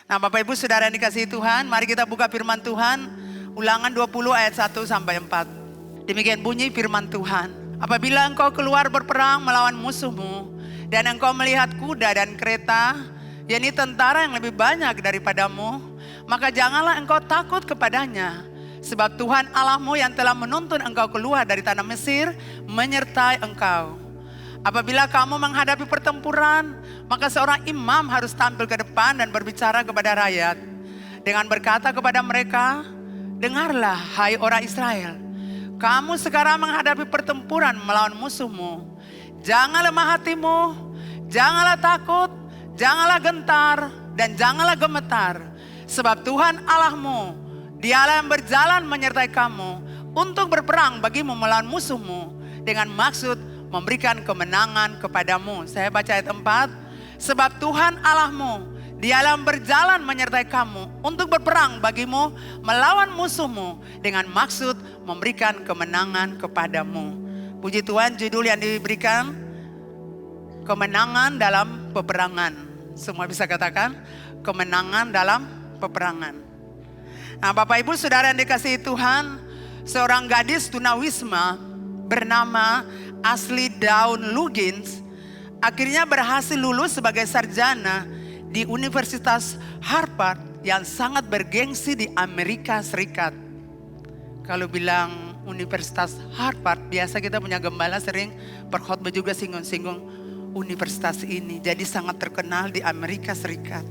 Nah, Bapak Ibu Saudara yang dikasihi Tuhan, mari kita buka firman Tuhan. Ulangan 20 ayat 1 sampai 4. Demikian bunyi firman Tuhan. Apabila engkau keluar berperang melawan musuhmu, dan engkau melihat kuda dan kereta, yakni tentara yang lebih banyak daripadamu, maka janganlah engkau takut kepadanya. Sebab Tuhan Allahmu yang telah menuntun engkau keluar dari tanah Mesir, menyertai engkau. Apabila kamu menghadapi pertempuran, maka seorang imam harus tampil ke depan dan berbicara kepada rakyat. Dengan berkata kepada mereka, dengarlah hai orang Israel, kamu sekarang menghadapi pertempuran melawan musuhmu. Jangan lemah hatimu, janganlah takut, janganlah gentar, dan janganlah gemetar. Sebab Tuhan Allahmu, Dialah yang berjalan menyertai kamu untuk berperang bagimu melawan musuhmu, dengan maksud memberikan kemenangan kepadamu. Saya baca ayat 4. Sebab Tuhan Allahmu, Dialah yang berjalan menyertai kamu untuk berperang bagimu melawan musuhmu, dengan maksud memberikan kemenangan kepadamu. Puji Tuhan, judul yang diberikan kemenangan dalam peperangan. Semua bisa katakan kemenangan dalam peperangan. Nah, Bapak Ibu Saudara yang dikasihi Tuhan, seorang gadis tunawisma bernama Ashley Dawn Luggins akhirnya berhasil lulus sebagai sarjana di Universitas Harvard yang sangat bergengsi di Amerika Serikat. Kalau bilang Universitas Harvard, biasa kita punya gembala sering berkhotbah juga singgung-singgung universitas ini. Jadi sangat terkenal di Amerika Serikat.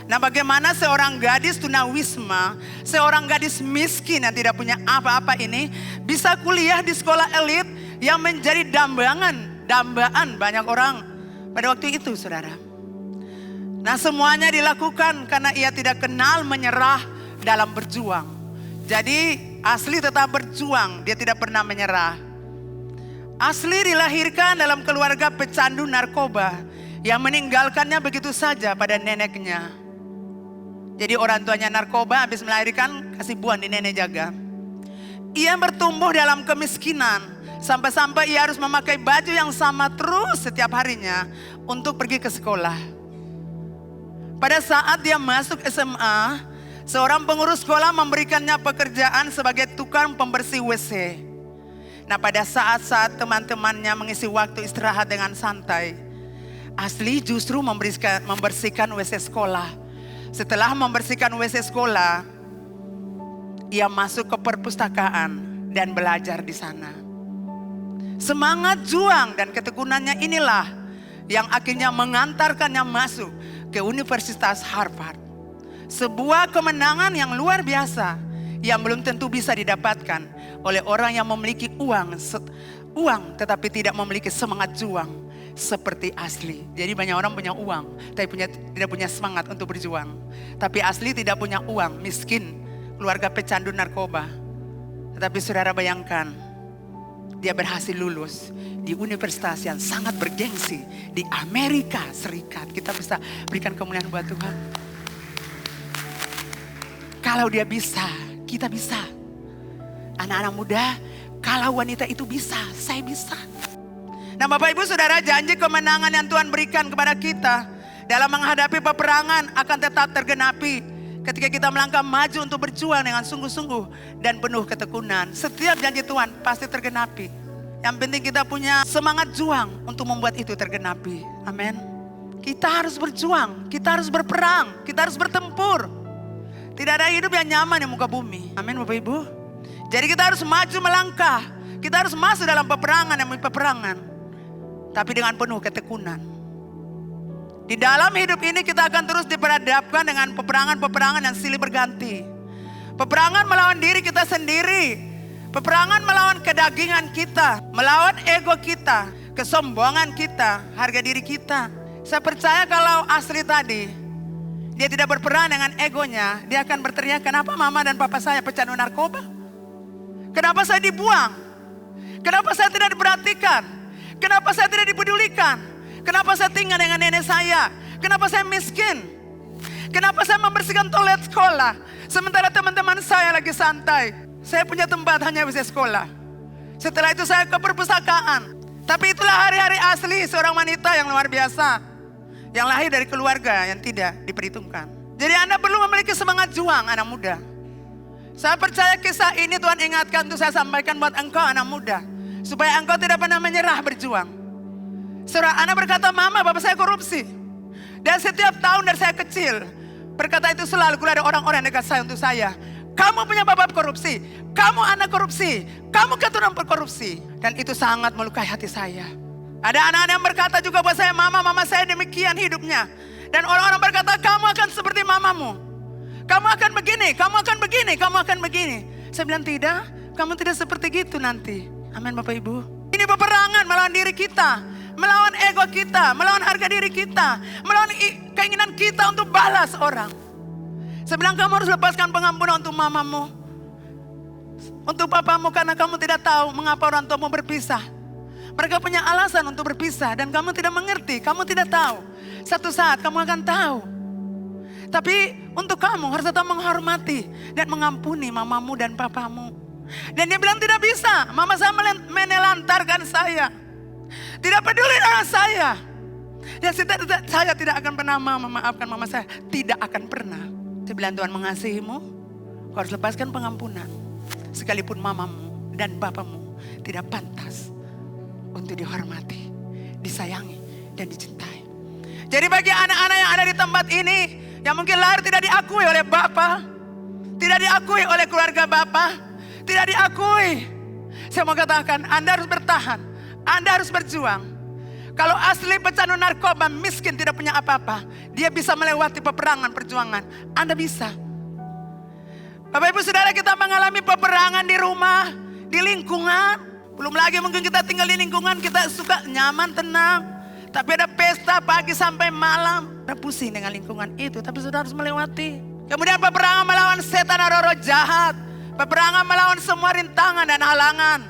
Nah, bagaimana seorang gadis tunawisma, seorang gadis miskin yang tidak punya apa-apa ini bisa kuliah di sekolah elit yang menjadi dambaan banyak orang pada waktu itu, saudara. Nah, semuanya dilakukan karena ia tidak kenal menyerah dalam berjuang. Jadi Ashley tetap berjuang, dia tidak pernah menyerah. Ashley dilahirkan dalam keluarga pecandu narkoba yang meninggalkannya begitu saja pada neneknya. Jadi orang tuanya narkoba, habis melahirkan kasih buang di nenek jaga. Ia bertumbuh dalam kemiskinan sampai-sampai ia harus memakai baju yang sama terus setiap harinya untuk pergi ke sekolah. Pada saat dia masuk SMA, seorang pengurus sekolah memberikannya pekerjaan sebagai tukang pembersih WC. Nah, pada saat-saat teman-temannya mengisi waktu istirahat dengan santai, Ashley justru membersihkan WC sekolah. Setelah membersihkan WC sekolah, ia masuk ke perpustakaan dan belajar di sana. Semangat juang dan ketekunannya inilah yang akhirnya mengantarkannya masuk ke Universitas Harvard. Sebuah kemenangan yang luar biasa yang belum tentu bisa didapatkan oleh orang yang memiliki uang tetapi tidak memiliki semangat juang seperti Ashley. Jadi banyak orang punya uang tapi tidak punya semangat untuk berjuang. Tapi Ashley tidak punya uang, miskin, keluarga pecandu narkoba. Tetapi saudara bayangkan, dia berhasil lulus di universitas yang sangat bergengsi di Amerika Serikat. Kita bisa berikan kemuliaan buat Tuhan. Kalau dia bisa, kita bisa. Anak-anak muda, kalau wanita itu bisa, saya bisa. Nah, Bapak Ibu Saudara, janji kemenangan yang Tuhan berikan kepada kita dalam menghadapi peperangan akan tetap tergenapi ketika kita melangkah maju untuk berjuang dengan sungguh-sungguh dan penuh ketekunan. Setiap janji Tuhan pasti tergenapi. Yang penting kita punya semangat juang untuk membuat itu tergenapi. Amin. Kita harus berjuang, kita harus berperang, kita harus bertempur. Tidak ada hidup yang nyaman di muka bumi. Amin, Bapak Ibu. Jadi kita harus maju melangkah. Kita harus masuk dalam peperangan demi peperangan. Tapi dengan penuh ketekunan. Di dalam hidup ini kita akan terus diperhadapkan dengan peperangan-peperangan yang silih berganti. Peperangan melawan diri kita sendiri. Peperangan melawan kedagingan kita, melawan ego kita, kesombongan kita, harga diri kita. Saya percaya kalau Ashley tadi, dia tidak berperang dengan egonya, dia akan berteriak, kenapa mama dan papa saya pecandu narkoba? Kenapa saya dibuang? Kenapa saya tidak diperhatikan? Kenapa saya tidak dipedulikan? Kenapa saya tinggal dengan nenek saya? Kenapa saya miskin? Kenapa saya membersihkan toilet sekolah? Sementara teman-teman saya lagi santai. Saya punya tempat hanya bisa sekolah. Setelah itu saya ke perpustakaan. Tapi itulah hari-hari Ashley, seorang wanita yang luar biasa. Yang lahir dari keluarga yang tidak diperhitungkan. Jadi Anda perlu memiliki semangat juang anak muda. Saya percaya kisah ini Tuhan ingatkan untuk saya sampaikan buat engkau anak muda. Supaya engkau tidak pernah menyerah berjuang. Saudara Anda berkata, mama bapak saya korupsi. Dan setiap tahun dari saya kecil, berkata itu selalu keluar ada orang-orang dekat saya untuk saya. Kamu punya bapak korupsi, kamu anak korupsi, kamu keturunan korupsi. Dan itu sangat melukai hati saya. Ada anak-anak yang berkata juga buat saya, mama saya demikian hidupnya. Dan orang-orang berkata, kamu akan seperti mamamu. Kamu akan begini, kamu akan begini, kamu akan begini. Saya bilang tidak, kamu tidak seperti gitu nanti. Amin Bapak Ibu. Ini peperangan melawan diri kita, melawan ego kita, melawan harga diri kita, melawan keinginan kita untuk balas orang. Saya bilang kamu harus lepaskan pengampunan untuk mamamu, untuk papamu, karena kamu tidak tahu mengapa orang tuamu berpisah. Mereka punya alasan untuk berpisah dan kamu tidak mengerti, kamu tidak tahu. Satu saat kamu akan tahu. Tapi untuk kamu harus tetap menghormati dan mengampuni mamamu dan papamu. Dan dia bilang tidak bisa, mama saya menelantarkan saya. Tidak peduli dengan saya. Dan saya tidak akan pernah memaafkan mama saya, tidak akan pernah. Saya bilang Tuhan mengasihimu, kau harus lepaskan pengampunan. Sekalipun mamamu dan papamu tidak pantas untuk dihormati, disayangi, dan dicintai. Jadi bagi anak-anak yang ada di tempat ini, yang mungkin lahir tidak diakui oleh Bapa, tidak diakui oleh keluarga Bapa, tidak diakui. Saya mau katakan, Anda harus bertahan, Anda harus berjuang. Kalau asli pecandu narkoba miskin tidak punya apa-apa, dia bisa melewati peperangan perjuangan. Anda bisa. Bapak Ibu Saudara, kita mengalami peperangan di rumah, di lingkungan. Belum lagi mungkin kita tinggal di lingkungan kita suka nyaman, tenang. Tapi ada pesta pagi sampai malam. Kita pusing dengan lingkungan itu, tapi saudara harus melewati. Kemudian peperangan melawan setan dan roh jahat. Peperangan melawan semua rintangan dan halangan.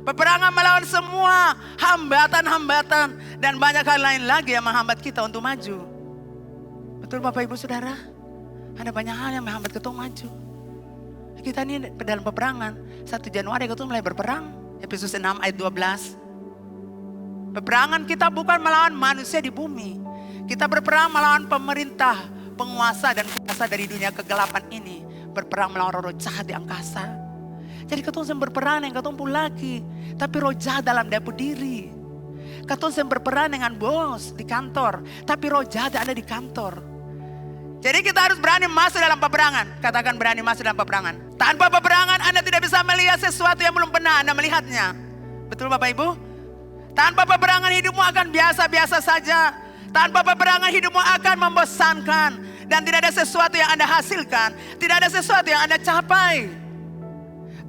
Peperangan melawan semua hambatan-hambatan. Dan banyak hal lain lagi yang menghambat kita untuk maju. Betul Bapak Ibu Saudara? Ada banyak hal yang menghambat kita maju. Kita ini dalam peperangan. 1 Januari kita mulai berperang. Efesus 6 ayat 12. Peperangan kita bukan melawan manusia di bumi. Kita berperang melawan pemerintah, penguasa dan kuasa dari dunia kegelapan ini. Berperang melawan roh jahat di angkasa. Jadi kita sedang berperang yang kita lagi. Tapi roh jahat dalam dapur diri. Kita sedang berperang dengan bos di kantor. Tapi roh jahat ada di kantor. Jadi kita harus berani masuk dalam peperangan. Katakan berani masuk dalam peperangan. Tanpa peperangan Anda tidak bisa melihat sesuatu yang belum pernah Anda melihatnya. Betul Bapak Ibu? Tanpa peperangan hidupmu akan biasa-biasa saja. Tanpa peperangan hidupmu akan membosankan. Dan tidak ada sesuatu yang Anda hasilkan. Tidak ada sesuatu yang Anda capai.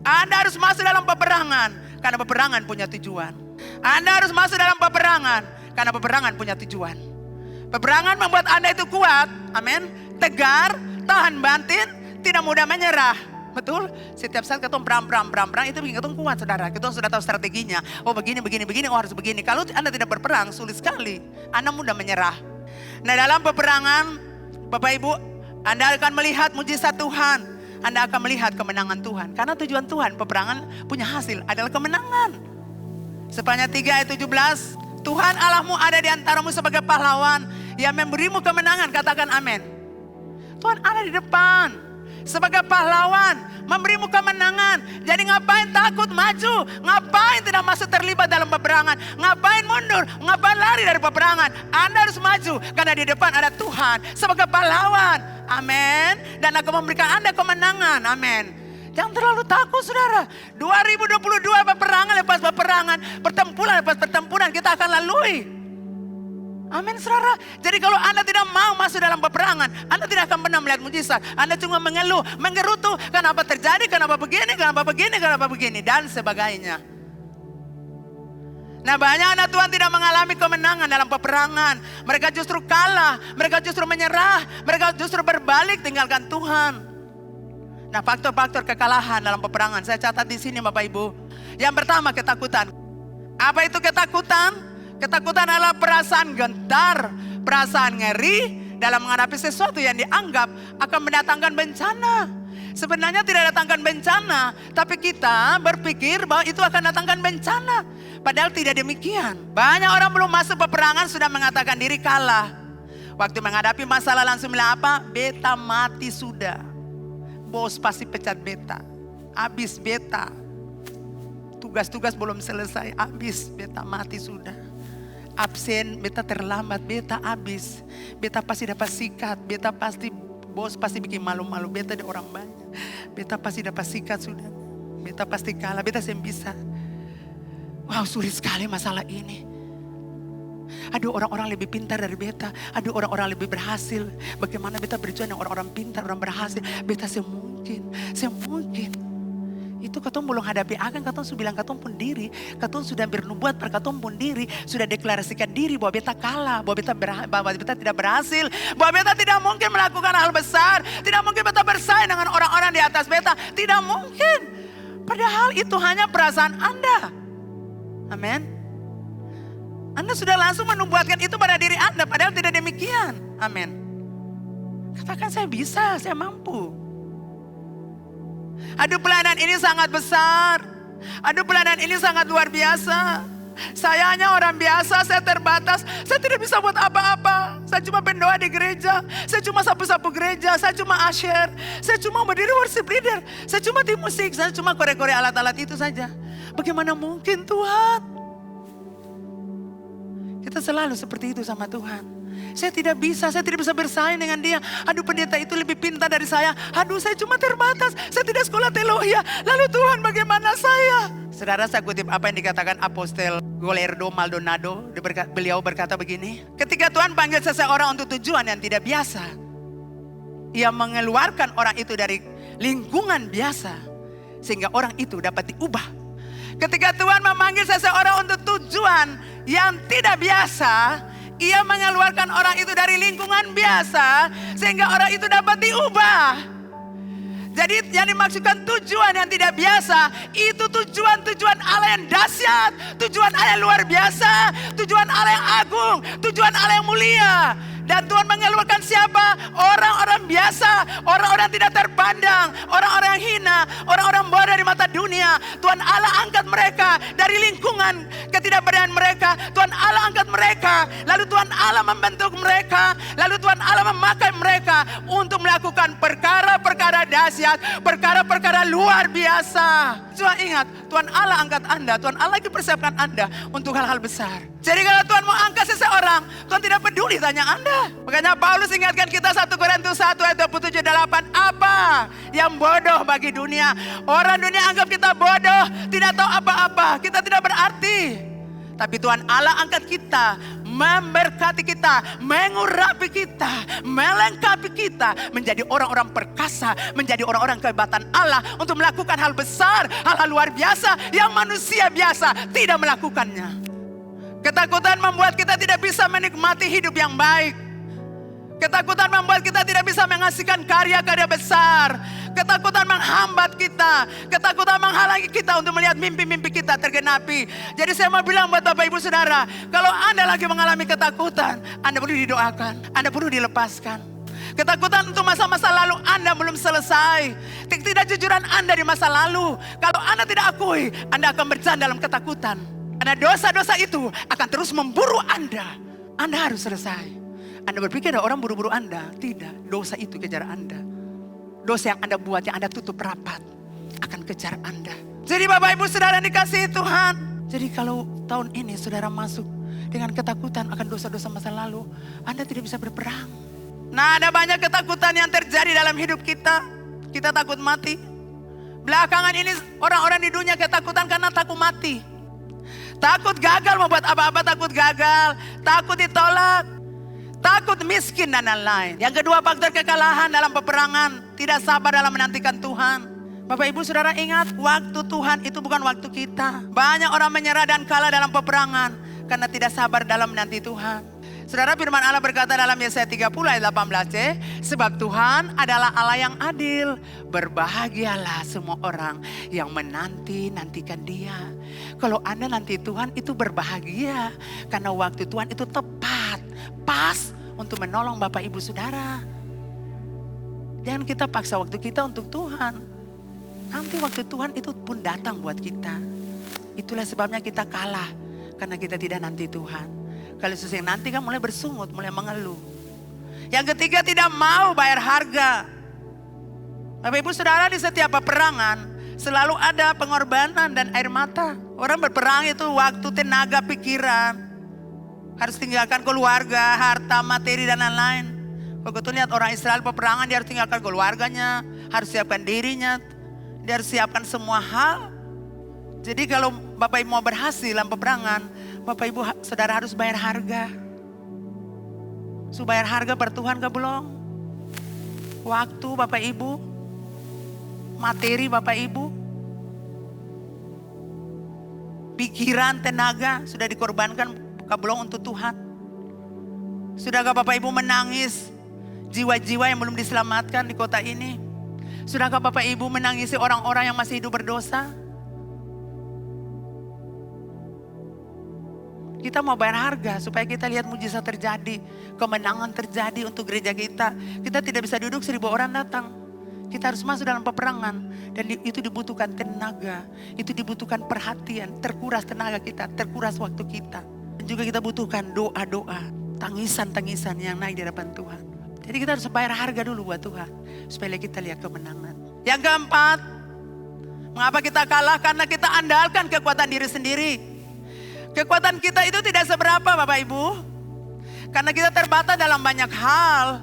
Anda harus masuk dalam peperangan. Karena peperangan punya tujuan. Anda harus masuk dalam peperangan. Karena peperangan punya tujuan. Peperangan membuat Anda itu kuat. Amin. Tegar, tahan banting, tidak mudah menyerah. Betul? Setiap saat kita perang itu bikin kita kuat saudara. Kita sudah tahu strateginya. Oh begini, oh harus begini. Kalau Anda tidak berperang sulit sekali. Anda mudah menyerah. Nah dalam peperangan Bapak Ibu, Anda akan melihat mujizat Tuhan. Anda akan melihat kemenangan Tuhan. Karena tujuan Tuhan peperangan punya hasil adalah kemenangan. Sepanjang 3 ayat 17. Tuhan Allahmu ada di antaramu sebagai pahlawan yang memberimu kemenangan. Katakan amin. Tuhan ada di depan. Sebagai pahlawan, memberimu kemenangan. Jadi ngapain takut maju? Ngapain tidak masuk terlibat dalam peperangan? Ngapain mundur? Ngapain lari dari peperangan? Anda harus maju karena di depan ada Tuhan sebagai pahlawan. Amin. Dan akan memberikan Anda kemenangan. Amin. Jangan terlalu takut saudara. 2022 peperangan lepas peperangan, pertempuran lepas pertempuran kita akan lalui. Amin saudara. Jadi kalau Anda tidak mau masuk dalam peperangan, Anda tidak akan pernah melihat mujizat. Anda cuma mengeluh, menggerutu, kenapa terjadi, kenapa begini, dan sebagainya. Nah banyak anak Tuhan tidak mengalami kemenangan dalam peperangan. Mereka justru kalah, mereka justru menyerah, mereka justru berbalik tinggalkan Tuhan. Nah faktor-faktor kekalahan dalam peperangan, saya catat di sini Bapak Ibu. Yang pertama ketakutan. Apa itu ketakutan? Ketakutan adalah perasaan gentar, perasaan ngeri dalam menghadapi sesuatu yang dianggap akan mendatangkan bencana. Sebenarnya tidak datangkan bencana, tapi kita berpikir bahwa itu akan datangkan bencana. Padahal tidak demikian. Banyak orang belum masuk peperangan sudah mengatakan diri kalah. Waktu menghadapi masalah langsung bilang apa? Beta mati sudah. Bos pasti pecat beta. Habis beta. Tugas-tugas belum selesai. Habis beta mati sudah. Absen, beta terlambat, beta habis. Beta pasti dapat sikat. Beta pasti, bos pasti bikin malu-malu. Beta ada orang banyak. Beta pasti dapat sikat sudah. Beta pasti kalah, beta sem bisa. Wow, sulit sekali masalah ini. Ada orang-orang lebih pintar dari beta. Ada orang-orang lebih berhasil. Bagaimana beta berjuang dengan orang-orang pintar, orang berhasil. Beta semungkin. Itu katong belum hadapi akan, katong sudah bilang katong pun diri. Katong sudah bernubuat per katong pun diri. Sudah deklarasikan diri bahwa beta kalah. Bahwa beta tidak berhasil. Bahwa beta tidak mungkin melakukan hal besar. Tidak mungkin beta bersaing dengan orang-orang di atas beta. Tidak mungkin. Padahal itu hanya perasaan Anda. Amin. Anda sudah langsung menubuatkan itu pada diri Anda. Padahal tidak demikian. Amin. Katakan saya bisa, saya mampu. Aduh, pelayanan ini sangat besar. Aduh, pelayanan ini sangat luar biasa. Saya hanya orang biasa, saya terbatas. Saya tidak bisa buat apa-apa. Saya cuma pendoa di gereja. Saya cuma sapu-sapu gereja. Saya cuma usher. Saya cuma berdiri worship leader. Saya cuma tim musik. Saya cuma kore-kore alat-alat itu saja. Bagaimana mungkin Tuhan? Kita selalu seperti itu sama Tuhan. Saya tidak bisa bersaing dengan dia. Aduh, pendeta itu lebih pintar dari saya. Aduh, saya cuma terbatas. Saya tidak sekolah teologi. Lalu Tuhan, bagaimana saya? Saudara, saya kutip apa yang dikatakan Apostel Golerdo Maldonado. Beliau berkata begini. Ketika Tuhan panggil seseorang untuk tujuan yang tidak biasa, Ia mengeluarkan orang itu dari lingkungan biasa, sehingga orang itu dapat diubah. Ketika Tuhan memanggil seseorang untuk tujuan yang tidak biasa, Ia mengeluarkan orang itu dari lingkungan biasa, sehingga orang itu dapat diubah. Jadi yang dimaksudkan tujuan yang tidak biasa, itu tujuan Allah yang dahsyat, tujuan Allah yang luar biasa, tujuan Allah yang agung, tujuan Allah yang mulia. Dan Tuhan mengeluarkan siapa? Orang-orang biasa, orang-orang tidak terpandang, orang-orang yang hina, orang-orang bodoh di mata dunia. Tuhan Allah angkat mereka dari lingkungan ketidakberdayaan mereka. Tuhan Allah angkat mereka, lalu Tuhan Allah membentuk mereka, lalu Tuhan Allah memakai mereka untuk melakukan perkara-perkara dahsyat, perkara-perkara luar biasa. Cuma ingat, Tuhan Allah angkat Anda, Tuhan Allah lagi persiapkan Anda untuk hal-hal besar. Jadi kalau Tuhan mau angkat seseorang, Tuhan tidak peduli tanya Anda. Makanya Paulus ingatkan kita 1 Korintus 1 ayat 27-8. Apa yang bodoh bagi dunia? Orang dunia anggap kita bodoh, tidak tahu apa-apa. Kita tidak berarti. Tapi Tuhan Allah angkat kita, memberkati kita, mengurapi kita, melengkapi kita, menjadi orang-orang perkasa, menjadi orang-orang kehebatan Allah untuk melakukan hal besar, hal-hal luar biasa yang manusia biasa tidak melakukannya. Ketakutan membuat kita tidak bisa menikmati hidup yang baik. Ketakutan membuat kita tidak bisa menghasilkan karya-karya besar. Ketakutan menghambat kita. Ketakutan menghalangi kita untuk melihat mimpi-mimpi kita tergenapi. Jadi saya mau bilang buat Bapak Ibu Saudara, kalau Anda lagi mengalami ketakutan, Anda perlu didoakan, Anda perlu dilepaskan. Ketakutan untuk masa-masa lalu Anda belum selesai. Ketidakjujuran Anda di masa lalu, kalau Anda tidak akui, Anda akan berjalan dalam ketakutan. Karena dosa-dosa itu akan terus memburu Anda. Anda harus selesai. Anda berpikir ada orang buru-buru Anda. Tidak, dosa itu kejar Anda. Dosa yang Anda buat, yang Anda tutup rapat, akan kejar Anda. Jadi Bapak Ibu Saudara dikasihi Tuhan. Jadi kalau tahun ini saudara masuk dengan ketakutan akan dosa-dosa masa lalu, Anda tidak bisa berperang. Nah, ada banyak ketakutan yang terjadi dalam hidup kita. Kita takut mati. Belakangan ini orang-orang di dunia ketakutan karena takut mati. Takut gagal membuat apa-apa, takut gagal, takut ditolak, takut miskin dan lain-lain. Yang kedua, faktor kekalahan dalam peperangan, tidak sabar dalam menantikan Tuhan. Bapak Ibu Saudara ingat, waktu Tuhan itu bukan waktu kita. Banyak orang menyerah dan kalah dalam peperangan karena tidak sabar dalam menanti Tuhan. Saudara, firman Allah berkata dalam Yesaya 30 ayat 18c, sebab Tuhan adalah Allah yang adil. Berbahagialah semua orang yang menanti-nantikan Dia. Kalau Anda nanti Tuhan itu berbahagia, karena waktu Tuhan itu tepat, pas untuk menolong Bapak Ibu Saudara. Jangan kita paksa waktu kita untuk Tuhan. Nanti waktu Tuhan itu pun datang buat kita. Itulah sebabnya kita kalah, karena kita tidak nanti Tuhan. Kalau sesuai nanti kan mulai bersungut, mulai mengeluh. Yang ketiga, tidak mau bayar harga. Bapak Ibu Saudara, di setiap peperangan selalu ada pengorbanan dan air mata. Orang berperang itu waktu, tenaga, pikiran. Harus tinggalkan keluarga, harta, materi dan lain-lain. Begitu lihat orang Israel peperangan, dia harus tinggalkan keluarganya, harus siapkan dirinya, dia harus siapkan semua hal. Jadi kalau Bapak Ibu mau berhasil dalam peperangan, Bapak Ibu Saudara harus bayar harga. Bayar harga per Tuhan ke belum? Waktu Bapak Ibu, materi Bapak Ibu, pikiran, tenaga sudah dikorbankan ke belum untuk Tuhan? Sudahkah Bapak Ibu menangis jiwa-jiwa yang belum diselamatkan di kota ini? Sudahkah Bapak Ibu menangisi orang-orang yang masih hidup berdosa? Kita mau bayar harga supaya kita lihat mujizat terjadi, kemenangan terjadi untuk gereja kita. Kita tidak bisa duduk 1.000 orang datang. Kita harus masuk dalam peperangan. Dan itu dibutuhkan tenaga, itu dibutuhkan perhatian, terkuras tenaga kita, terkuras waktu kita. Dan juga kita butuhkan doa-doa, tangisan-tangisan yang naik di hadapan Tuhan. Jadi kita harus bayar harga dulu buat Tuhan, supaya kita lihat kemenangan. Yang keempat, mengapa kita kalah? Karena kita andalkan kekuatan diri sendiri. Kekuatan kita itu tidak seberapa Bapak Ibu. Karena kita terbatas dalam banyak hal.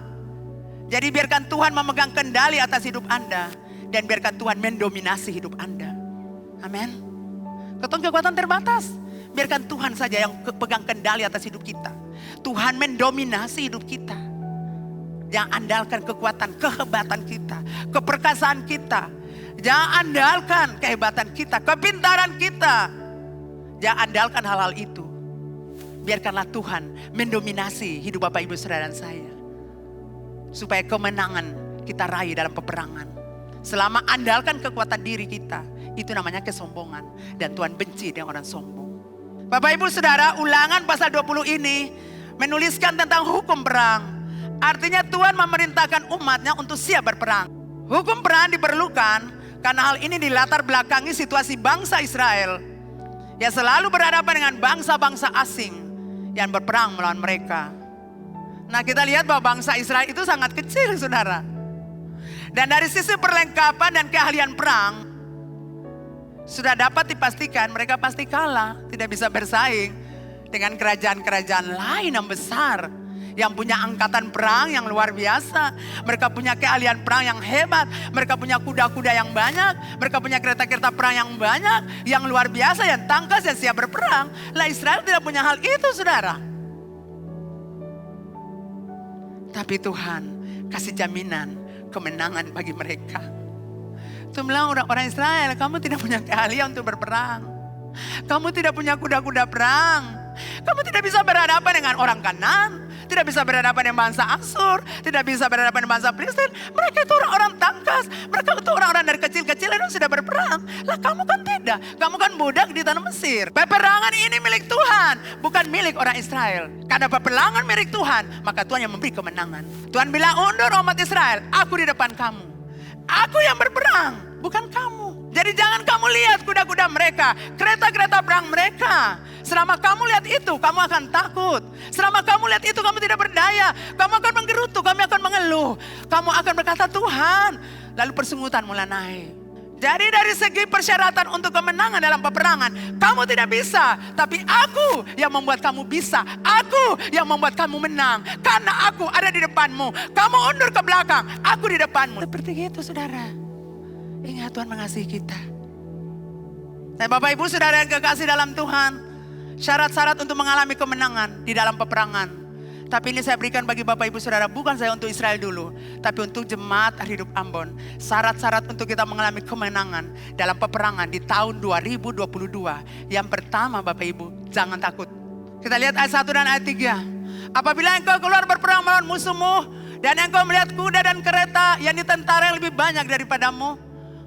Jadi biarkan Tuhan memegang kendali atas hidup Anda. Dan biarkan Tuhan mendominasi hidup Anda. Amin. Kekuatan terbatas. Biarkan Tuhan saja yang pegang kendali atas hidup kita. Tuhan mendominasi hidup kita. Jangan andalkan kekuatan, kehebatan kita. Keperkasaan kita. Jangan andalkan kehebatan kita, kepintaran kita. Jangan andalkan hal-hal itu. Biarkanlah Tuhan mendominasi hidup Bapak Ibu Saudara dan saya. Supaya kemenangan kita raih dalam peperangan. Selama andalkan kekuatan diri kita, itu namanya kesombongan. Dan Tuhan benci dengan orang sombong. Bapak Ibu Saudara, Ulangan pasal 20 ini menuliskan tentang hukum perang. Artinya Tuhan memerintahkan umatnya untuk siap berperang. Hukum perang diperlukan karena hal ini dilatar belakangi situasi bangsa Israel yang selalu berhadapan dengan bangsa-bangsa asing yang berperang melawan mereka. Nah, kita lihat bahwa bangsa Israel itu sangat kecil, saudara. Dan dari sisi perlengkapan dan keahlian perang, sudah dapat dipastikan mereka pasti kalah. Tidak bisa bersaing dengan kerajaan-kerajaan lain yang besar. Yang punya angkatan perang yang luar biasa. Mereka punya keahlian perang yang hebat. Mereka punya kuda-kuda yang banyak. Mereka punya kereta-kereta perang yang banyak. Yang luar biasa, yang tangkas, yang siap berperang. Lah Israel tidak punya hal itu, saudara. Tapi Tuhan kasih jaminan kemenangan bagi mereka. Tuhan bilang orang Israel, kamu tidak punya keahlian untuk berperang. Kamu tidak punya kuda-kuda perang. Kamu tidak bisa berhadapan dengan orang Kanan. Tidak bisa berhadapan dengan bangsa Asur. Tidak bisa berhadapan dengan bangsa Filistin. Mereka itu orang-orang tangkas. Mereka itu orang-orang dari kecil-kecil yang sudah berperang. Lah kamu kan tidak. Kamu kan budak di tanah Mesir. Peperangan ini milik Tuhan. Bukan milik orang Israel. Karena peperangan milik Tuhan. Maka Tuhan yang memberi kemenangan. Tuhan bilang, undur umat Israel. Aku di depan kamu. Aku yang berperang. Bukan kamu. Jadi jangan kamu lihat kuda-kuda mereka. Kereta-kereta perang mereka. Selama kamu lihat itu, kamu akan takut. Selama kamu lihat itu, kamu tidak berdaya. Kamu akan menggerutu, kamu akan mengeluh. Kamu akan berkata, Tuhan. Lalu persungutan mulai naik. Jadi dari segi persyaratan untuk kemenangan dalam peperangan, kamu tidak bisa. Tapi aku yang membuat kamu bisa. Aku yang membuat kamu menang. Karena aku ada di depanmu. Kamu undur ke belakang, aku di depanmu. Seperti itu, saudara. Ingat Tuhan mengasihi kita. Dan Bapak Ibu Saudara yang kekasih dalam Tuhan. Syarat-syarat untuk mengalami kemenangan di dalam peperangan. Tapi ini saya berikan bagi Bapak Ibu Saudara. Bukan saya untuk Israel dulu. Tapi untuk jemaat hidup Ambon. Syarat-syarat untuk kita mengalami kemenangan dalam peperangan di tahun 2022. Yang pertama Bapak Ibu, jangan takut. Kita lihat ayat 1 dan ayat 3. Apabila engkau keluar berperang melawan musuhmu. Dan engkau melihat kuda dan kereta yang ditentara yang lebih banyak daripadamu.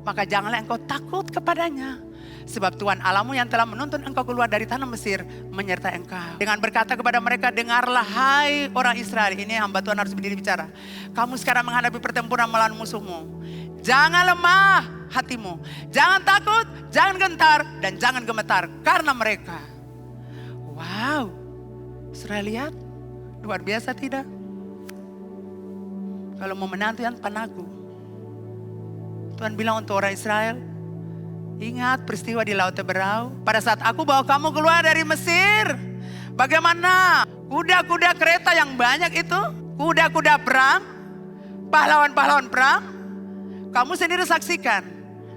Maka janganlah engkau takut kepadanya. Sebab Tuhan Allahmu yang telah menuntun engkau keluar dari tanah Mesir menyertai engkau. Dengan berkata kepada mereka, dengarlah hai orang Israel. Ini hamba Tuhan harus berdiri bicara. Kamu sekarang menghadapi pertempuran melawan musuhmu. Jangan lemah hatimu. Jangan takut, jangan gentar, dan jangan gemetar. Karena mereka. Wow. Sudah lihat? Luar biasa tidak? Kalau mau menang Tuhan panaku. Tuhan bilang untuk orang Israel, ingat peristiwa di Laut Teberau. Pada saat aku bawa kamu keluar dari Mesir. Bagaimana kuda-kuda kereta yang banyak itu. Kuda-kuda perang. Pahlawan-pahlawan perang. Kamu sendiri saksikan.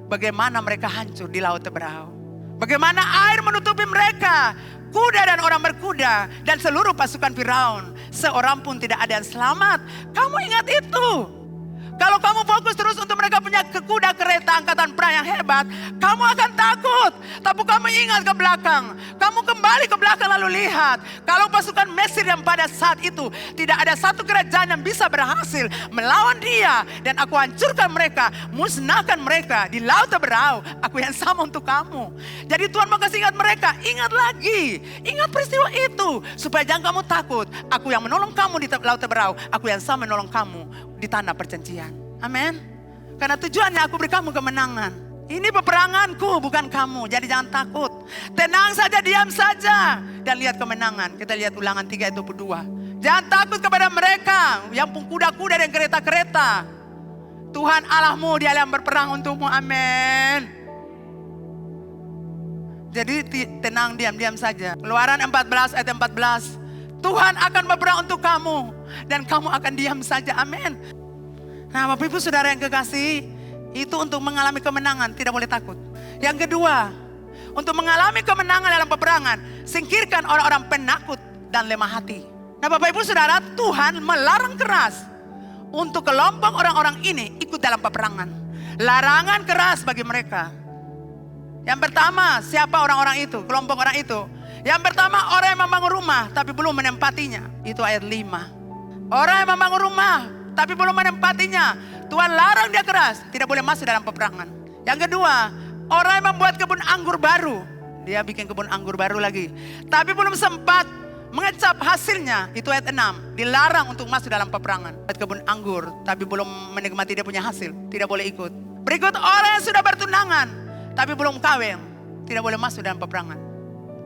Bagaimana mereka hancur di Laut Teberau. Bagaimana air menutupi mereka. Kuda dan orang berkuda. Dan seluruh pasukan Firaun. Seorang pun tidak ada yang selamat. Kamu ingat itu. Kalau kamu fokus terus untuk mereka punya kuda kereta angkatan perang yang hebat, kamu akan takut. Tapi kamu ingat ke belakang. Kamu kembali ke belakang lalu lihat. Kalau pasukan Mesir yang pada saat itu tidak ada satu kerajaan yang bisa berhasil melawan dia. Dan aku hancurkan mereka, musnahkan mereka di Laut Teberau. Aku yang sama untuk kamu. Jadi Tuhan mau kasih ingat mereka. Ingat lagi. Ingat peristiwa itu. Supaya jangan kamu takut. Aku yang menolong kamu di Laut Teberau. Aku yang sama menolong kamu di tanah perjanjian. Amin. Karena tujuannya aku beri kamu kemenangan. Ini peperanganku bukan kamu. Jadi jangan takut. Tenang saja, diam saja. Dan lihat kemenangan. Kita lihat Ulangan 3 ayat 22. Jangan takut kepada mereka yang pun kuda-kuda dan kereta-kereta. Tuhan Allahmu dia yang berperang untukmu. Amin. Jadi tenang, diam saja. Keluaran 14 ayat 14. Tuhan akan berperang untuk kamu. Dan kamu akan diam saja. Amin. Nah Bapak Ibu Saudara yang kekasih. Itu untuk mengalami kemenangan. Tidak boleh takut. Yang kedua. Untuk mengalami kemenangan dalam peperangan. Singkirkan orang-orang penakut dan lemah hati. Nah Bapak Ibu Saudara. Tuhan melarang keras. Untuk kelompok orang-orang ini ikut dalam peperangan. Larangan keras bagi mereka. Yang pertama, siapa orang-orang itu? Kelompok orang itu. Yang pertama, orang yang membangun rumah tapi belum menempatinya. Itu ayat 5. Orang yang membangun rumah tapi belum menempatinya. Tuhan larang dia keras. Tidak boleh masuk dalam peperangan. Yang kedua, orang yang membuat kebun anggur baru. Dia bikin kebun anggur baru lagi. Tapi belum sempat mengecap hasilnya. Itu ayat 6. Dilarang untuk masuk dalam peperangan. Buat kebun anggur tapi belum menikmati dia punya hasil. Tidak boleh ikut. Berikut orang yang sudah bertunangan tapi belum kawin. Tidak boleh masuk dalam peperangan.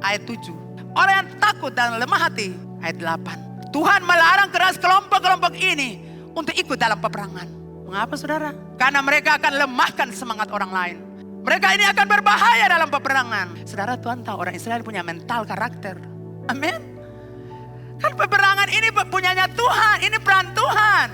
Ayat 7. Orang yang takut dan lemah hati. Ayat 8. Tuhan melarang keras kelompok-kelompok ini untuk ikut dalam peperangan. Mengapa saudara? Karena mereka akan lemahkan semangat orang lain. Mereka ini akan berbahaya dalam peperangan. Saudara, Tuhan tahu orang Israel punya mental karakter. Amin. Kan peperangan ini punyanya Tuhan. Ini peran Tuhan.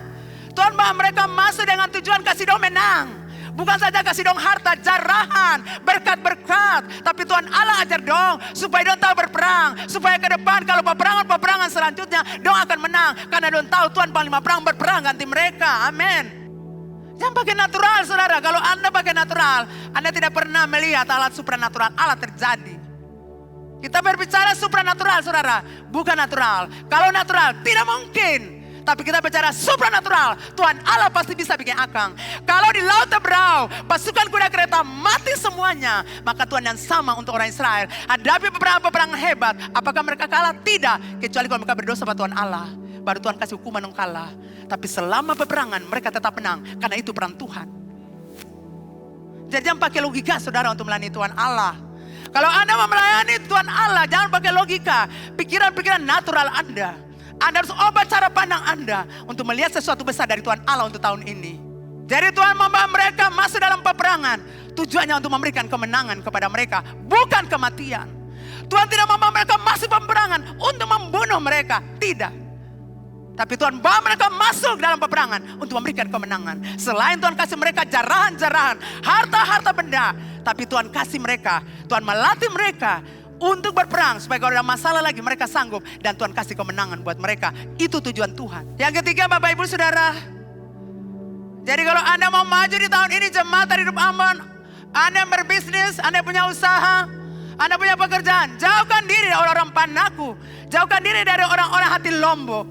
Tuhan bahwa mereka masuk dengan tujuan kasih dong menang. Bukan saja kasih dong harta, jarahan, berkat-berkat. Tapi Tuhan Allah ajar dong. Supaya dong tahu berperang. Supaya ke depan kalau peperangan selanjutnya. Dong akan menang. Karena dong tahu Tuhan panglima perang berperang ganti mereka. Amin. Jangan pakai natural saudara. Kalau Anda pakai natural. Anda tidak pernah melihat alat supranatural Allah terjadi. Kita berbicara supranatural saudara. Bukan natural. Kalau natural tidak mungkin. Tapi kita bicara supranatural. Tuhan Allah pasti bisa bikin akang. Kalau di Laut Teberau, pasukan kuda kereta mati semuanya. Maka Tuhan yang sama untuk orang Israel. Hadapi peperangan hebat. Apakah mereka kalah? Tidak. Kecuali kalau mereka berdosa pada Tuhan Allah. Baru Tuhan kasih hukuman yang kalah. Tapi selama peperangan mereka tetap menang. Karena itu peran Tuhan. Jadi jangan pakai logika saudara untuk melayani Tuhan Allah. Kalau Anda mau melayani Tuhan Allah, jangan pakai logika. Pikiran-pikiran natural Anda. Anda harus ubah cara pandang Anda untuk melihat sesuatu besar dari Tuhan Allah untuk tahun ini. Jadi Tuhan membawa mereka masuk dalam peperangan. Tujuannya untuk memberikan kemenangan kepada mereka. Bukan kematian. Tuhan tidak membawa mereka masuk peperangan untuk membunuh mereka. Tidak. Tapi Tuhan bawa mereka masuk dalam peperangan untuk memberikan kemenangan. Selain Tuhan kasih mereka jarahan-jarahan, harta-harta benda. Tapi Tuhan kasih mereka, Tuhan melatih mereka untuk berperang supaya kalau ada masalah lagi mereka sanggup. Dan Tuhan kasih kemenangan buat mereka. Itu tujuan Tuhan. Yang ketiga Bapak Ibu Saudara. Jadi kalau Anda mau maju di tahun ini jemaat hidup aman. Anda yang berbisnis, Anda punya usaha, Anda punya pekerjaan. Jauhkan diri dari orang-orang panaku. Jauhkan diri dari orang-orang hati lombok.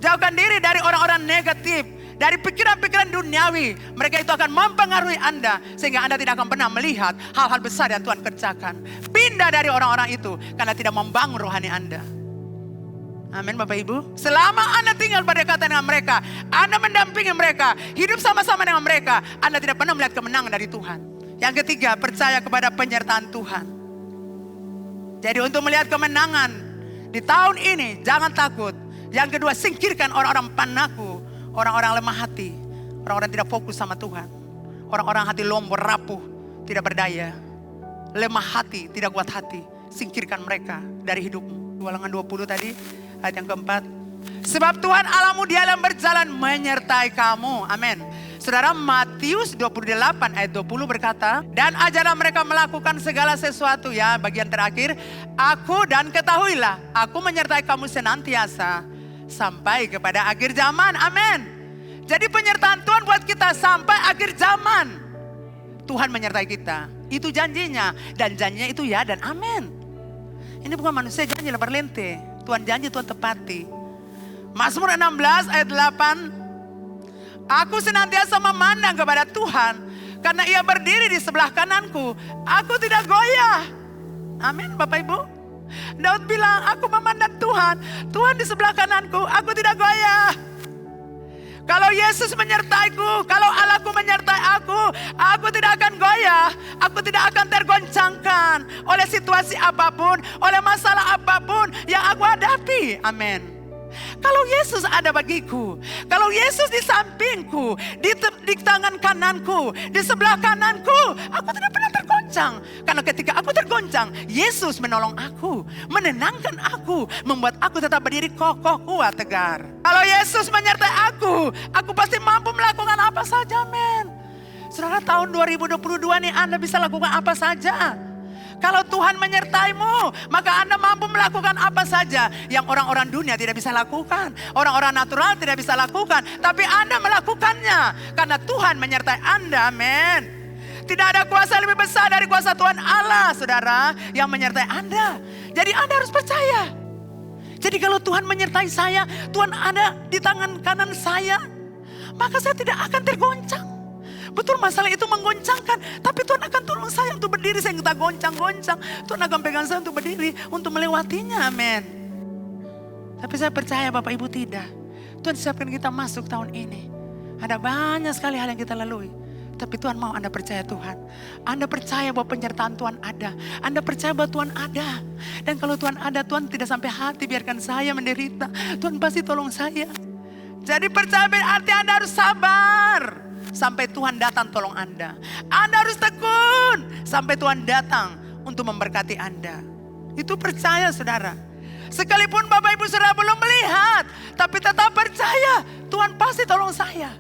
Jauhkan diri dari orang-orang negatif. Dari pikiran-pikiran duniawi. Mereka itu akan mempengaruhi Anda. Sehingga Anda tidak akan pernah melihat hal-hal besar yang Tuhan kerjakan. Pindah dari orang-orang itu. Karena tidak membangun rohani Anda. Amin Bapak Ibu. Selama Anda tinggal berdekatan dengan mereka. Anda mendampingi mereka. Hidup sama-sama dengan mereka. Anda tidak pernah melihat kemenangan dari Tuhan. Yang ketiga, percaya kepada penyertaan Tuhan. Jadi untuk melihat kemenangan di tahun ini, jangan takut. Yang kedua, singkirkan orang-orang panaku Orang-orang lemah hati, orang-orang tidak fokus sama Tuhan. Orang-orang hati lombor, rapuh, tidak berdaya. Lemah hati, tidak kuat hati. Singkirkan mereka dari hidupmu. Ulangan 20 tadi, ayat yang keempat. Sebab Tuhan Allahmu dialah berjalan menyertai kamu. Amin. Saudara, Matius 28 ayat 20 berkata, dan ajarlah mereka melakukan segala sesuatu, ya bagian terakhir, aku dan ketahuilah, aku menyertai kamu senantiasa sampai kepada akhir zaman. Amin. Jadi penyertaan Tuhan buat kita sampai akhir zaman. Tuhan menyertai kita, itu janjinya, dan janjinya itu ya dan amin. Ini bukan manusia janji lebar lente, Tuhan janji, Tuhan tepati. Mazmur 16 ayat 8, aku senantiasa memandang kepada Tuhan, karena Ia berdiri di sebelah kananku. Aku tidak goyah. Amin, Bapak Ibu. Daud bilang, aku memandang Tuhan. Tuhan di sebelah kananku, aku tidak goyah. Kalau Yesus menyertaiku, kalau Allahku menyertai aku tidak akan goyah. Aku tidak akan tergoncangkan oleh situasi apapun, oleh masalah apapun yang aku hadapi. Amin. Kalau Yesus ada bagiku, kalau Yesus di sampingku, di tangan kananku, di sebelah kananku, aku tidak pernah tergoncang. Karena ketika aku tergoncang, Yesus menolong aku, menenangkan aku, membuat aku tetap berdiri kokoh, kuat, tegar. Kalau Yesus menyertai aku pasti mampu melakukan apa saja, men. Saudara, tahun 2022 nih Anda bisa lakukan apa saja. Kalau Tuhan menyertaimu, maka Anda mampu melakukan apa saja yang orang-orang dunia tidak bisa lakukan. Orang-orang natural tidak bisa lakukan. Tapi Anda melakukannya karena Tuhan menyertai Anda. Amin. Tidak ada kuasa lebih besar dari kuasa Tuhan Allah, saudara, yang menyertai Anda. Jadi Anda harus percaya. Jadi kalau Tuhan menyertai saya, Tuhan ada di tangan kanan saya, maka saya tidak akan tergoncang. Betul, masalah itu menggoncangkan, tapi Tuhan akan tolong saya untuk berdiri. Saya nggak goncang-goncang, Tuhan akan pegang saya untuk berdiri, untuk melewatinya. Amin. Tapi saya percaya Bapak Ibu tidak. Tuhan siapkan kita masuk tahun ini. Ada banyak sekali hal yang kita lalui. Tapi Tuhan mau Anda percaya Tuhan. Anda percaya bahwa penyertaan Tuhan ada. Anda percaya bahwa Tuhan ada. Dan kalau Tuhan ada, Tuhan tidak sampai hati biarkan saya menderita. Tuhan pasti tolong saya. Jadi percaya berarti Anda harus sabar. Sampai Tuhan datang tolong Anda. Anda harus tekun sampai Tuhan datang untuk memberkati Anda. Itu percaya, saudara. Sekalipun Bapak Ibu saudara belum melihat, tapi tetap percaya Tuhan pasti tolong saya.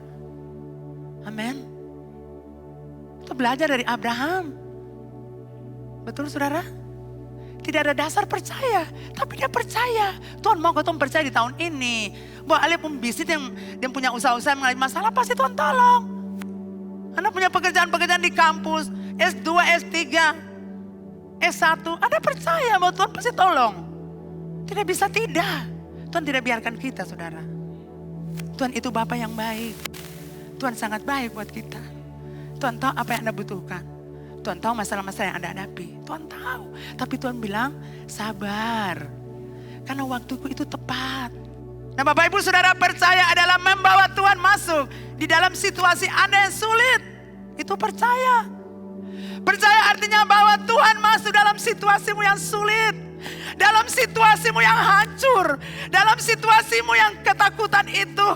Amin. Itu belajar dari Abraham. Betul, saudara? Tidak ada dasar percaya, tapi dia percaya. Tuhan mau ketemu percaya di tahun ini. Bahwa ada pembisnis yang punya usaha-usaha mengalami masalah, pasti Tuhan tolong. Anda punya pekerjaan-pekerjaan di kampus, S2, S3, S1. Anda percaya bahwa Tuhan pasti tolong. Tidak bisa tidak. Tuhan tidak biarkan kita, saudara. Tuhan itu Bapa yang baik. Tuhan sangat baik buat kita. Tuhan tahu apa yang Anda butuhkan. Tuhan tahu masalah-masalah yang Anda hadapi. Tuhan tahu. Tapi Tuhan bilang, sabar. Karena waktuku itu tepat. Nah, Bapak Ibu saudara, percaya adalah membawa Tuhan masuk di dalam situasi Anda yang sulit. Itu percaya. Percaya artinya bawa Tuhan masuk dalam situasimu yang sulit. Dalam situasimu yang hancur. Dalam situasimu yang ketakutan itu.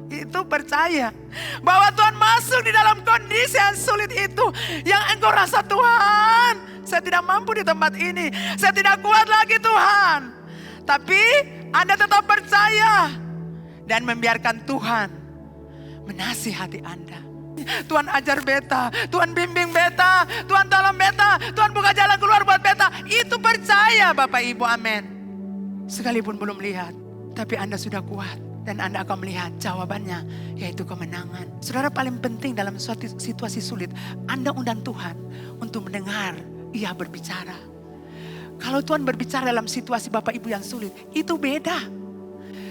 Itu percaya. Bahwa Tuhan masuk di dalam kondisi yang sulit itu. Yang engkau rasa, Tuhan, saya tidak mampu di tempat ini. Saya tidak kuat lagi, Tuhan. Tapi Anda tetap percaya. Dan membiarkan Tuhan menasihati Anda. Tuhan ajar beta, Tuhan bimbing beta, Tuhan tolong beta, Tuhan buka jalan keluar buat beta. Itu percaya Bapak Ibu, amin. Sekalipun belum lihat, tapi Anda sudah kuat. Dan Anda akan melihat jawabannya, yaitu kemenangan. Saudara, paling penting dalam suatu situasi sulit, Anda undang Tuhan untuk mendengar Ia berbicara. Kalau Tuhan berbicara dalam situasi Bapak Ibu yang sulit, itu beda.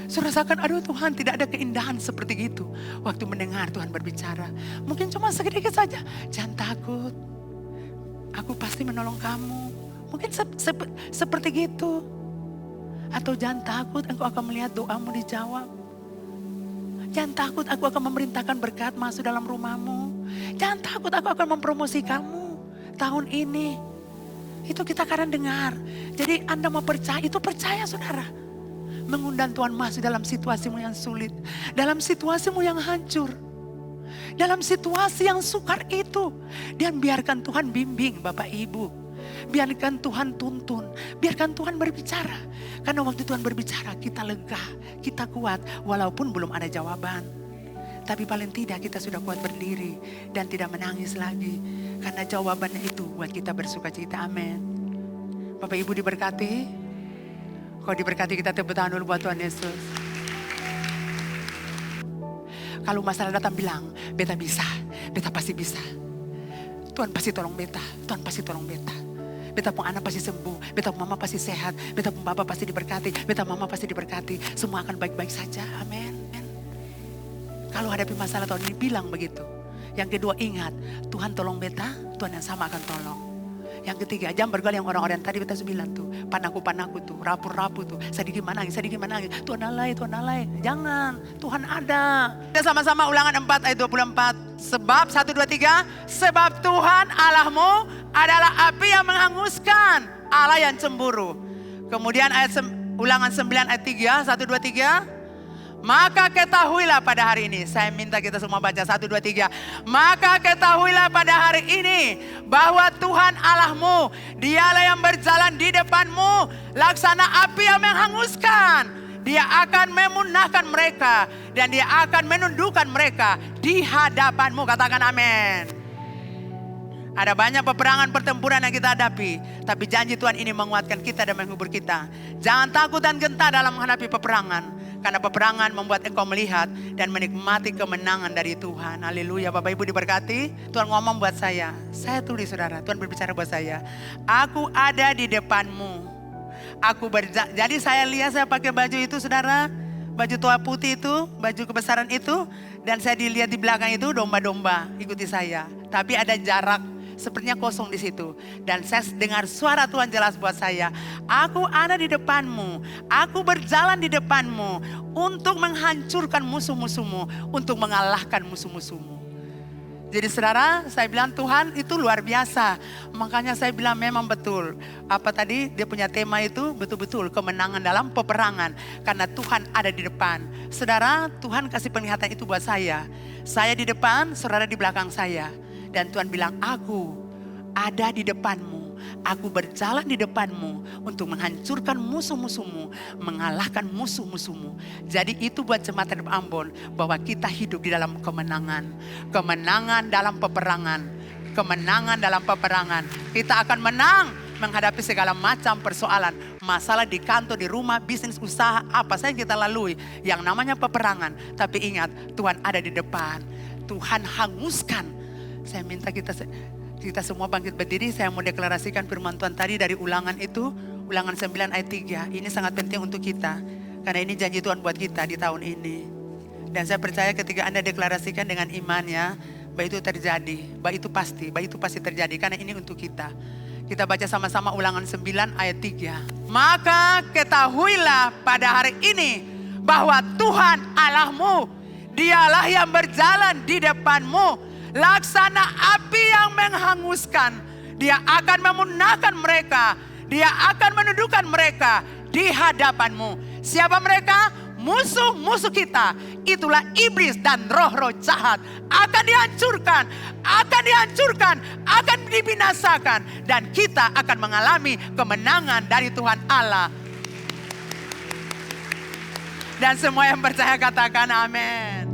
Saudara rasakan, aduh Tuhan, tidak ada keindahan seperti itu. Waktu mendengar Tuhan berbicara. Mungkin cuma sedikit saja. Jangan takut. Aku pasti menolong kamu. Mungkin seperti gitu. Atau jangan takut, engkau akan melihat doamu dijawab. Jangan takut, aku akan memerintahkan berkat masuk dalam rumahmu. Jangan takut, aku akan mempromosi kamu tahun ini. Itu kita kadang dengar. Jadi Anda mau percaya, itu percaya saudara. Mengundang Tuhan masuk dalam situasimu yang sulit. Dalam situasimu yang hancur. Dalam situasi yang sukar itu. Dan biarkan Tuhan bimbing Bapak Ibu. Biarkan Tuhan tuntun. Biarkan Tuhan berbicara. Karena waktu Tuhan berbicara kita lega. Kita kuat walaupun belum ada jawaban. Tapi paling tidak kita sudah kuat berdiri. Dan tidak menangis lagi. Karena jawabannya itu buat kita bersuka cita. Amin. Bapak Ibu diberkati. Kalau diberkati kita tepuk tangan dulu buat Tuhan Yesus. Kalau masalah datang bilang, beta bisa, beta pasti bisa. Tuhan pasti tolong beta, Tuhan pasti tolong beta. Beta pun anak pasti sembuh, beta pun mama pasti sehat, beta pun bapa pasti diberkati, beta mama pasti diberkati. Semua akan baik-baik saja, amin. Kalau hadapi masalah tahun ini bilang begitu. Yang kedua ingat, Tuhan tolong beta, Tuhan yang sama akan tolong. Yang ketiga, jangan bergaul yang orang-orang tadi beta bilang tuh. Panaku tuh, rapu-rapu tuh. Sedikit manangis. Tuhan alai. Jangan, Tuhan ada. Kita sama-sama ulangan 4 ayat 24. Sebab 1, 2, 3. Sebab Tuhan Allahmu adalah api yang menghanguskan, Allah yang cemburu. Kemudian ulangan 9 ayat 3. 1, 2, 3. Maka ketahuilah pada hari ini. Saya minta kita semua baca 1, 2, 3. Maka ketahuilah pada hari ini bahwa Tuhan Allahmu, Dialah yang berjalan di depanmu laksana api yang menghanguskan. Dia akan memunahkan mereka dan dia akan menundukkan mereka di hadapanmu. Katakan amin. Ada banyak peperangan pertempuran yang kita hadapi. Tapi janji Tuhan ini menguatkan kita dan menghibur kita. Jangan takut dan gentar dalam menghadapi peperangan. Karena peperangan membuat engkau melihat dan menikmati kemenangan dari Tuhan. Haleluya. Bapak Ibu diberkati. Tuhan ngomong buat saya. Saya tulis saudara. Tuhan berbicara buat saya. Aku ada di depanmu. Jadi saya lihat saya pakai baju itu saudara. Baju tua putih itu. Baju kebesaran itu. Dan saya dilihat di belakang itu domba-domba. Ikuti saya. Tapi ada jarak. Sepertinya kosong di situ. Dan saya dengar suara Tuhan jelas buat saya. Aku ada di depanmu. Aku berjalan di depanmu. Untuk menghancurkan musuh-musuhmu. Untuk mengalahkan musuh-musuhmu. Jadi saudara, saya bilang Tuhan itu luar biasa. Makanya saya bilang memang betul. Apa tadi dia punya tema itu betul-betul kemenangan dalam peperangan. Karena Tuhan ada di depan. Saudara, Tuhan kasih penglihatan itu buat saya. Saya di depan, saudara di belakang saya. Dan Tuhan bilang, aku ada di depanmu. Aku berjalan di depanmu untuk menghancurkan musuh-musuhmu, mengalahkan musuh-musuhmu. Jadi itu buat jemaat Ambon bahwa kita hidup di dalam kemenangan. Kemenangan dalam peperangan. Kemenangan dalam peperangan. Kita akan menang menghadapi segala macam persoalan. Masalah di kantor, di rumah, bisnis, usaha, apa saja kita lalui. Yang namanya peperangan. Tapi ingat, Tuhan ada di depan. Tuhan hanguskan. Saya minta kita semua bangkit berdiri. Saya mau deklarasikan firman Tuhan tadi dari ulangan itu. Ulangan 9 ayat 3. Ini sangat penting untuk kita. Karena ini janji Tuhan buat kita di tahun ini. Dan saya percaya ketika Anda deklarasikan dengan imannya. Bahwa itu terjadi. Bahwa itu pasti terjadi. Karena ini untuk kita. Kita baca sama-sama ulangan 9 ayat 3. Maka ketahuilah pada hari ini. Bahwa Tuhan Allahmu. Dialah yang berjalan di depanmu. Laksana api yang menghanguskan. Dia akan memunahkan mereka. Dia akan menundukkan mereka di hadapanmu. Siapa mereka? Musuh-musuh kita. Itulah iblis dan roh-roh jahat. Akan dihancurkan. Akan dibinasakan. Dan kita akan mengalami kemenangan dari Tuhan Allah. Dan semua yang percaya katakan amin.